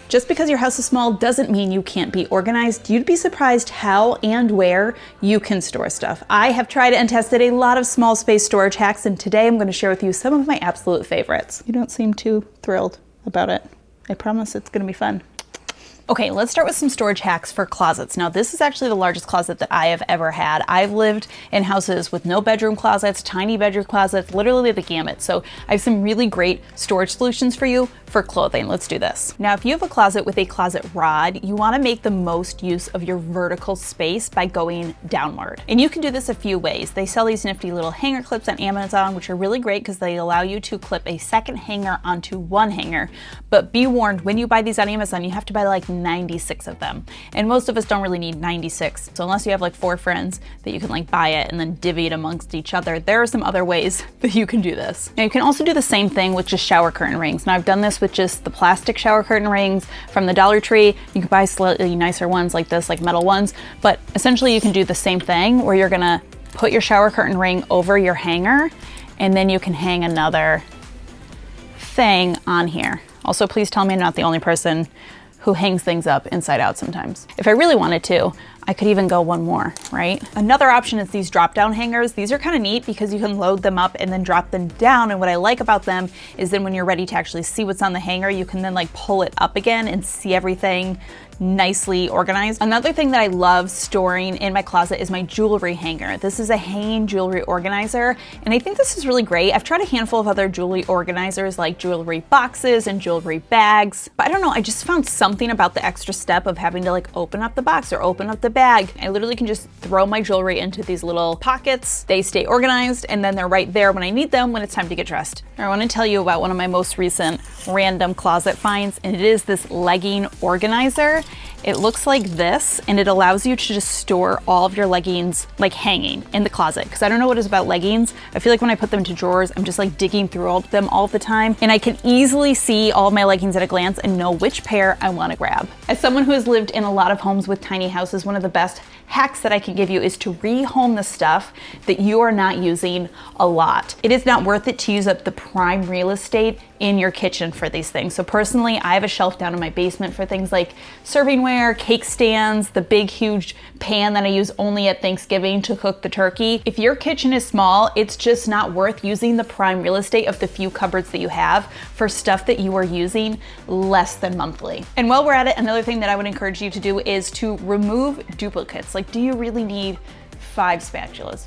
Just because your house is small doesn't mean you can't be organized. You'd be surprised how and where you can store stuff. I have tried and tested a lot of small space storage hacks, and today I'm going to share with you some of my absolute favorites. You don't seem too thrilled about it. I promise it's going to be fun. Okay, let's start with some storage hacks for closets. Now, this is actually the largest closet that I have ever had. I've lived in houses with no bedroom closets, tiny bedroom closets, literally the gamut. So I have some really great storage solutions for you for clothing. Let's do this. Now, if you have a closet with a closet rod, you want to make the most use of your vertical space by going downward. And you can do this a few ways. They sell these nifty little hanger clips on Amazon, which are really great because they allow you to clip a second hanger onto one hanger. But be warned, when you buy these on Amazon, you have to buy like 96 of them. And most of us don't really need 96. So unless you have like 4 friends that you can like buy it and then divvy it amongst each other, there are some other ways that you can do this. Now, you can also do the same thing with just shower curtain rings. Now, I've done this with just the plastic shower curtain rings from the Dollar Tree. You can buy slightly nicer ones like this, like metal ones, but essentially you can do the same thing where you're gonna put your shower curtain ring over your hanger and then you can hang another thing on here. Also, please tell me I'm not the only person who hangs things up inside out sometimes. If I really wanted to, I could even go one more, right? Another option is these drop down hangers. These are kind of neat because you can load them up and then drop them down. And what I like about them is then when you're ready to actually see what's on the hanger, you can then like pull it up again and see everything nicely organized. Another thing that I love storing in my closet is my jewelry hanger. This is a hanging jewelry organizer, and I think this is really great. I've tried a handful of other jewelry organizers like jewelry boxes and jewelry bags, but I don't know, I just found something about the extra step of having to like open up the box or open up the bag. I literally can just throw my jewelry into these little pockets. They stay organized, and then they're right there when I need them when it's time to get dressed. I want to tell you about one of my most recent random closet finds, and it is this legging organizer. It looks like this, and it allows you to just store all of your leggings like hanging in the closet. Because I don't know what it is about leggings. I feel like when I put them into drawers, I'm just like digging through all of them all the time, and I can easily see all of my leggings at a glance and know which pair I want to grab. As someone who has lived in a lot of homes with tiny houses, one of the best hacks that I can give you is to rehome the stuff that you are not using a lot. It is not worth it to use up the prime real estate in your kitchen for these things. So personally, I have a shelf down in my basement for things like servingware, cake stands, the big huge pan that I use only at Thanksgiving to cook the turkey. If your kitchen is small, it's just not worth using the prime real estate of the few cupboards that you have for stuff that you are using less than monthly. And while we're at it, another thing that I would encourage you to do is to remove duplicates. Like, do you really need 5 spatulas?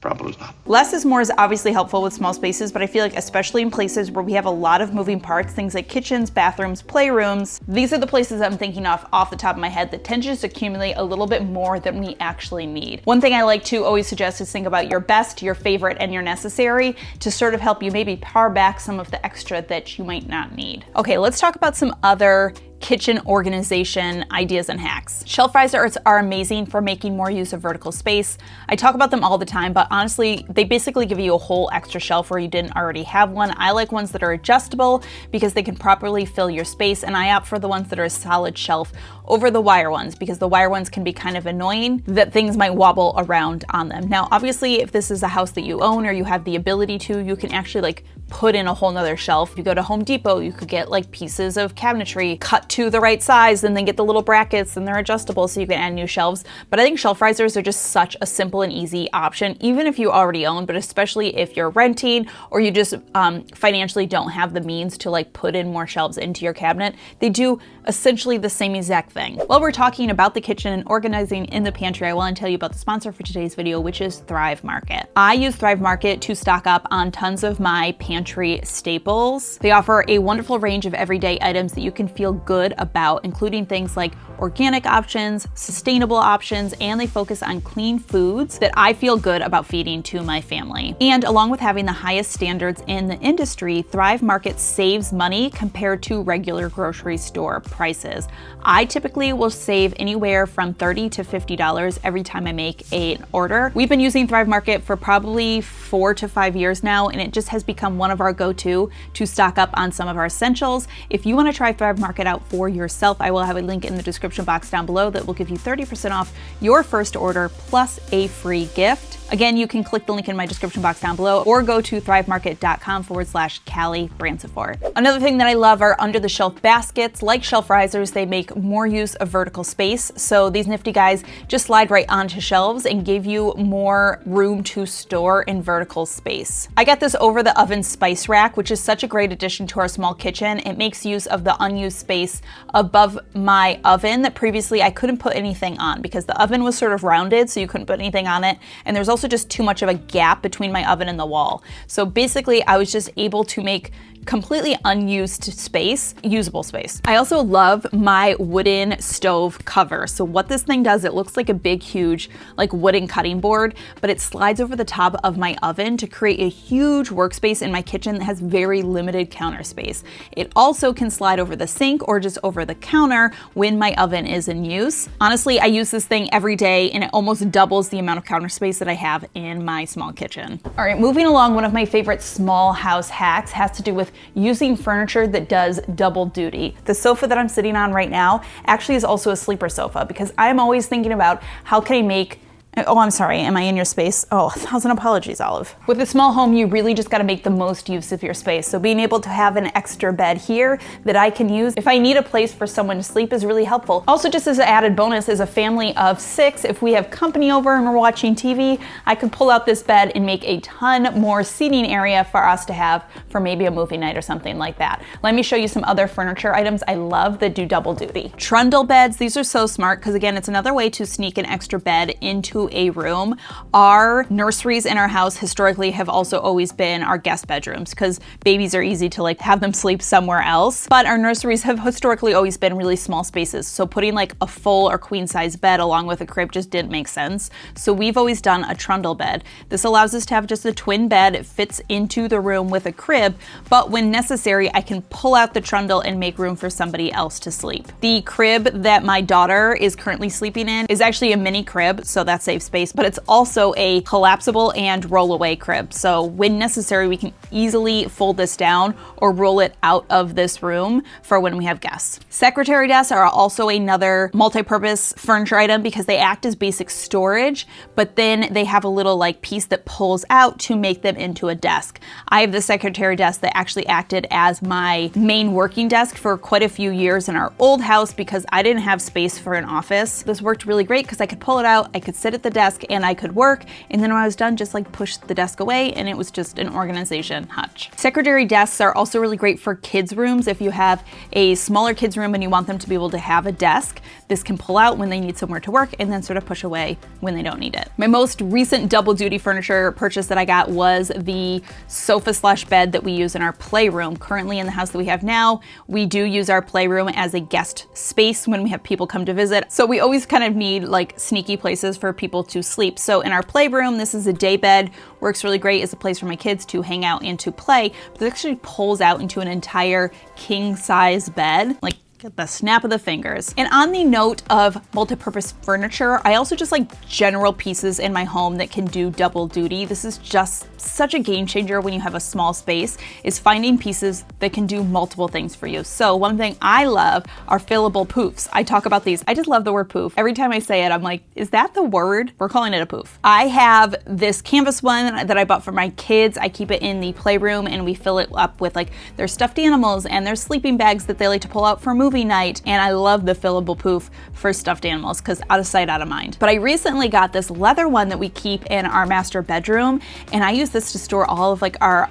Probably not. Less is more is obviously helpful with small spaces, but I feel like especially in places where we have a lot of moving parts, things like kitchens, bathrooms, playrooms, these are the places I'm thinking of off the top of my head that tend to just accumulate a little bit more than we actually need. One thing I like to always suggest is think about your best, your favorite, and your necessary to sort of help you maybe pare back some of the extra that you might not need. Okay, let's talk about some other kitchen organization ideas and hacks. Shelf risers are amazing for making more use of vertical space. I talk about them all the time, but honestly, they basically give you a whole extra shelf where you didn't already have one. I like ones that are adjustable because they can properly fill your space, and I opt for the ones that are a solid shelf over the wire ones because the wire ones can be kind of annoying that things might wobble around on them. Now, obviously, if this is a house that you own or you have the ability to, you can actually like put in a whole nother shelf. If you go to Home Depot, you could get like pieces of cabinetry cut to the right size and then get the little brackets, and they're adjustable so you can add new shelves. But I think shelf risers are just such a simple and easy option, even if you already own, but especially if you're renting or you just financially don't have the means to like put in more shelves into your cabinet. They do essentially the same exact thing. While we're talking about the kitchen and organizing in the pantry, I want to tell you about the sponsor for today's video, which is Thrive Market. I use Thrive Market to stock up on tons of my pantry staples. They offer a wonderful range of everyday items that you can feel good about, including things like organic options, sustainable options, and they focus on clean foods that I feel good about feeding to my family. And along with having the highest standards in the industry, Thrive Market saves money compared to regular grocery store prices. I typically will save anywhere from $30 to $50 every time I make an order. We've been using Thrive Market for probably 4 to 5 years now, and it just has become one of our go-to to stock up on some of our essentials. If you want to try Thrive Market out for yourself, I will have a link in the description box down below that will give you 30% off your first order plus a free gift. Again, you can click the link in my description box down below or go to thrivemarket.com/Kallie Branciforte. Another thing that I love are under the shelf baskets. Like shelf risers, they make more use of vertical space. So these nifty guys just slide right onto shelves and give you more room to store in vertical space. I got this over the oven spice rack, which is such a great addition to our small kitchen. It makes use of the unused space above my oven that previously I couldn't put anything on because the oven was sort of rounded, so you couldn't put anything on it. And there's also just too much of a gap between my oven and the wall. So basically I was just able to make completely unused space, usable space. I also love my wooden stove cover. So what this thing does, it looks like a big, huge, like wooden cutting board, but it slides over the top of my oven to create a huge workspace in my kitchen that has very limited counter space. It also can slide over the sink or just over the counter when my oven is in use. Honestly, I use this thing every day and it almost doubles the amount of counter space that I have in my small kitchen. All right, moving along, one of my favorite small house hacks has to do with using furniture that does double duty. The sofa that I'm sitting on right now actually is also a sleeper sofa because I'm always thinking about how can I make Oh, I'm sorry, am I in your space? Oh, 1,000 apologies, Olive. With a small home, you really just gotta make the most use of your space. So being able to have an extra bed here that I can use if I need a place for someone to sleep is really helpful. Also, just as an added bonus, as a family of 6, if we have company over and we're watching TV, I could pull out this bed and make a ton more seating area for us to have for maybe a movie night or something like that. Let me show you some other furniture items I love that do double duty. Trundle beds, these are so smart because again, it's another way to sneak an extra bed into a room. Our nurseries in our house historically have also always been our guest bedrooms because babies are easy to like have them sleep somewhere else. But our nurseries have historically always been really small spaces. So putting like a full or queen size bed along with a crib just didn't make sense. So we've always done a trundle bed. This allows us to have just a twin bed. It fits into the room with a crib, but when necessary, I can pull out the trundle and make room for somebody else to sleep. The crib that my daughter is currently sleeping in is actually a mini crib, so that saves space, but it's also a collapsible and roll away crib. So when necessary, we can easily fold this down or roll it out of this room for when we have guests. Secretary desks are also another multi-purpose furniture item because they act as basic storage, but then they have a little like piece that pulls out to make them into a desk. I have the secretary desk that actually acted as my main working desk for quite a few years in our old house because I didn't have space for an office. This worked really great because I could pull it out, I could sit at the desk and I could work, and then when I was done, just like push the desk away and it was just an organization hutch. Secretary desks are also really great for kids' rooms. If you have a smaller kids' room and you want them to be able to have a desk, this can pull out when they need somewhere to work and then sort of push away when they don't need it. My most recent double duty furniture purchase that I got was the sofa slash bed that we use in our playroom. Currently in the house that we have now, we do use our playroom as a guest space when we have people come to visit. So we always kind of need like sneaky places for people to sleep. So in our playroom, this is a day bed, works really great as a place for my kids to hang out and to play, but it actually pulls out into an entire king size bed, like at the snap of the fingers. And on the note of multi-purpose furniture, I also just like general pieces in my home that can do double duty. This is just such a game changer when you have a small space, is finding pieces that can do multiple things for you. So one thing I love are fillable poofs. I talk about these. I just love the word poof. Every time I say it, I'm like, is that the word? We're calling it a poof. I have this canvas one that I bought for my kids. I keep it in the playroom and we fill it up with like their stuffed animals and their sleeping bags that they like to pull out for movie night, and I love the fillable poof for stuffed animals because out of sight, out of mind. But I recently got this leather one that we keep in our master bedroom, and I use this to store all of like our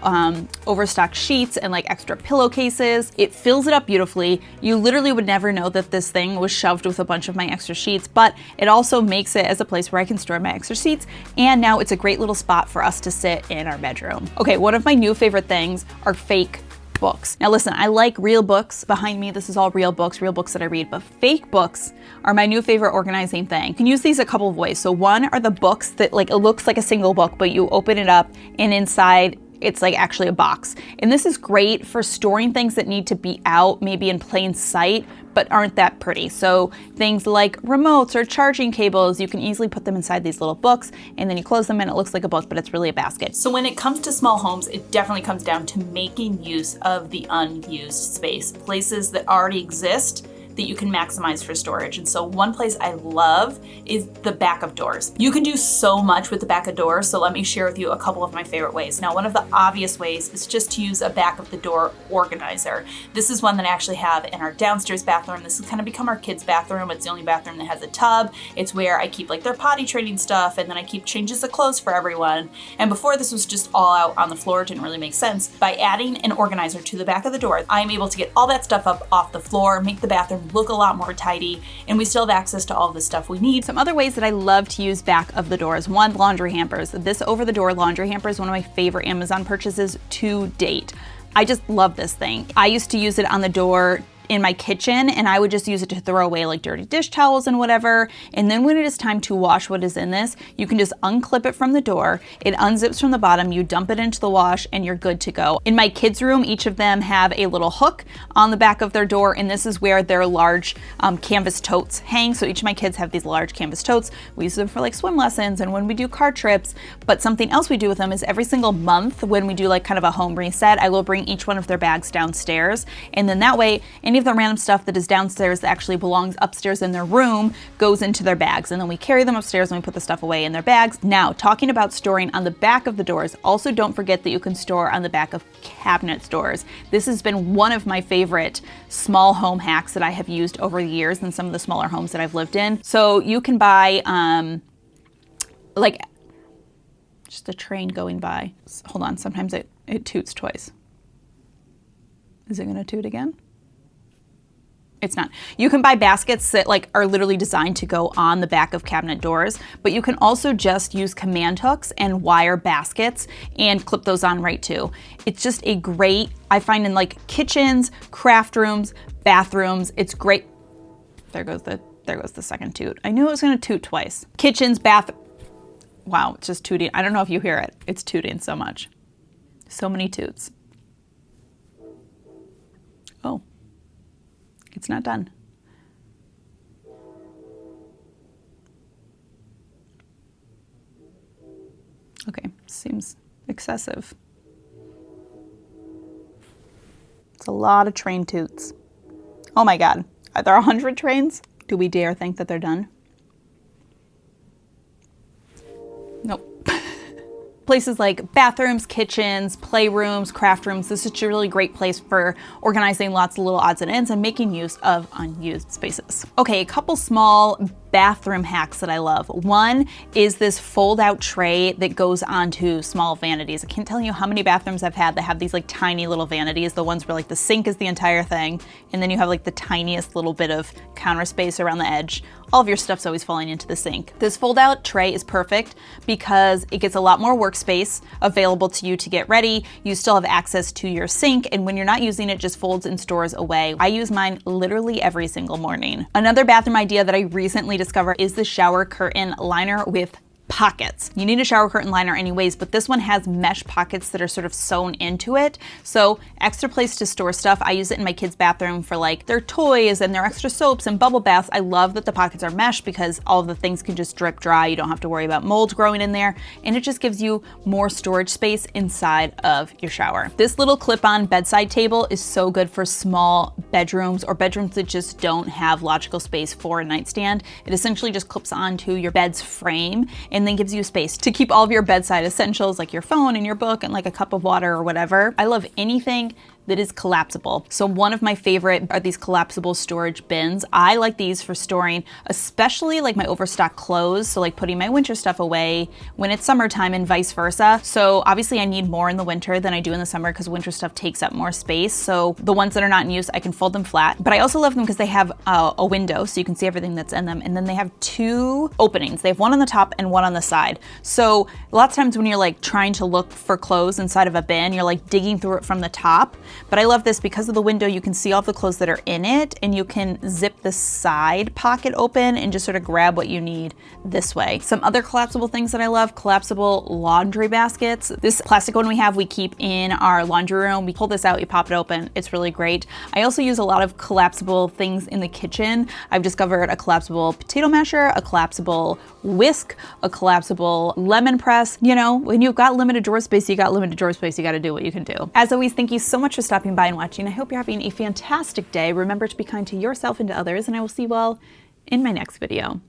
overstocked sheets and like extra pillowcases. It fills it up beautifully. You literally would never know that this thing was shoved with a bunch of my extra sheets, but it also makes it as a place where I can store my extra sheets, and now it's a great little spot for us to sit in our bedroom. Okay, one of my new favorite things are fake books. Now listen, I like real books. Behind me, this is all real books that I read, but fake books are my new favorite organizing thing. You can use these a couple of ways. So one are the books that like, it looks like a single book, but you open it up and inside it's like actually a box. And this is great for storing things that need to be out, maybe in plain sight, but aren't that pretty. So things like remotes or charging cables, you can easily put them inside these little books and then you close them and it looks like a book, but it's really a basket. So when it comes to small homes, it definitely comes down to making use of the unused space. Places that already exist that you can maximize for storage. And so one place I love is the back of doors. You can do so much with the back of doors, so let me share with you a couple of my favorite ways. Now, one of the obvious ways is just to use a back of the door organizer. This is one that I actually have in our downstairs bathroom. This has kind of become our kids' bathroom. It's the only bathroom that has a tub. It's where I keep like their potty training stuff, and then I keep changes of clothes for everyone. And before, this was just all out on the floor. It didn't really make sense. By adding an organizer to the back of the door, I'm able to get all that stuff up off the floor, make the bathroom look a lot more tidy, and we still have access to all of the stuff we need. Some other ways that I love to use back of the doors. One, laundry hampers. This over-the-door laundry hamper is one of my favorite Amazon purchases to date. I just love this thing. I used to use it on the door in my kitchen, and I would just use it to throw away like dirty dish towels and whatever. And then when it is time to wash what is in this, you can just unclip it from the door. It unzips from the bottom, you dump it into the wash, and you're good to go. In my kids' room, each of them have a little hook on the back of their door, and this is where their large canvas totes hang. So each of my kids have these large canvas totes. We use them for like swim lessons and when we do car trips. But something else we do with them is every single month when we do like kind of a home reset, I will bring each one of their bags downstairs. And then that way, any of the random stuff that is downstairs that actually belongs upstairs in their room goes into their bags, and then we carry them upstairs and we put the stuff away in their bags. Now, talking about storing on the back of the doors, also don't forget that you can store on the back of cabinet doors. This has been one of my favorite small home hacks that I have used over the years in some of the smaller homes that I've lived in. So you can buy like just a train going by. Hold on, sometimes it toots twice. Is it gonna toot again? It's not. You can buy baskets that like are literally designed to go on the back of cabinet doors, but you can also just use command hooks and wire baskets and clip those on right too. It's just a great, I find in like kitchens, craft rooms, bathrooms, it's great. There goes the second toot. I knew it was gonna toot twice. Kitchens, wow, it's just tooting. I don't know if you hear it. It's tooting so much. So many toots. Oh. It's not done. Okay, seems excessive. It's a lot of train toots. Oh my God, are there 100 trains? Do we dare think that they're done? Nope. Places like bathrooms, kitchens, playrooms, craft rooms. This is a really great place for organizing lots of little odds and ends and making use of unused spaces. Okay, a couple small bathroom hacks that I love. One is this fold out tray that goes onto small vanities. I can't tell you how many bathrooms I've had that have these like tiny little vanities, the ones where like the sink is the entire thing, and then you have like the tiniest little bit of counter space around the edge. All of your stuff's always falling into the sink. This fold out tray is perfect because it gets a lot more workspace available to you to get ready. You still have access to your sink, and when you're not using it, just folds and stores away. I use mine literally every single morning. Another bathroom idea that I recently discovered is the shower curtain liner with pockets. You need a shower curtain liner anyways, but this one has mesh pockets that are sort of sewn into it. So extra place to store stuff. I use it in my kids' bathroom for like their toys and their extra soaps and bubble baths. I love that the pockets are mesh because all of the things can just drip dry. You don't have to worry about mold growing in there. And it just gives you more storage space inside of your shower. This little clip-on bedside table is so good for small bedrooms or bedrooms that just don't have logical space for a nightstand. It essentially just clips onto your bed's frame and then gives you space to keep all of your bedside essentials like your phone and your book and like a cup of water or whatever. I love anything that is collapsible. So one of my favorite are these collapsible storage bins. I like these for storing, especially like my overstock clothes. So like putting my winter stuff away when it's summertime and vice versa. So obviously I need more in the winter than I do in the summer because winter stuff takes up more space. So the ones that are not in use, I can fold them flat. But I also love them because they have a window so you can see everything that's in them. And then they have two openings. They have one on the top and one on the side. So lots of times when you're like trying to look for clothes inside of a bin, you're like digging through it from the top. But I love this because of the window, you can see all the clothes that are in it and you can zip the side pocket open and just sort of grab what you need this way. Some other collapsible things that I love, collapsible laundry baskets. This plastic one we keep in our laundry room. We pull this out, you pop it open. It's really great. I also use a lot of collapsible things in the kitchen. I've discovered a collapsible potato masher, a collapsible whisk, a collapsible lemon press. You know, when you've got limited drawer space, you got to do what you can do. As always, thank you so much for stopping by and watching. I hope you're having a fantastic day. Remember to be kind to yourself and to others, and I will see you all in my next video.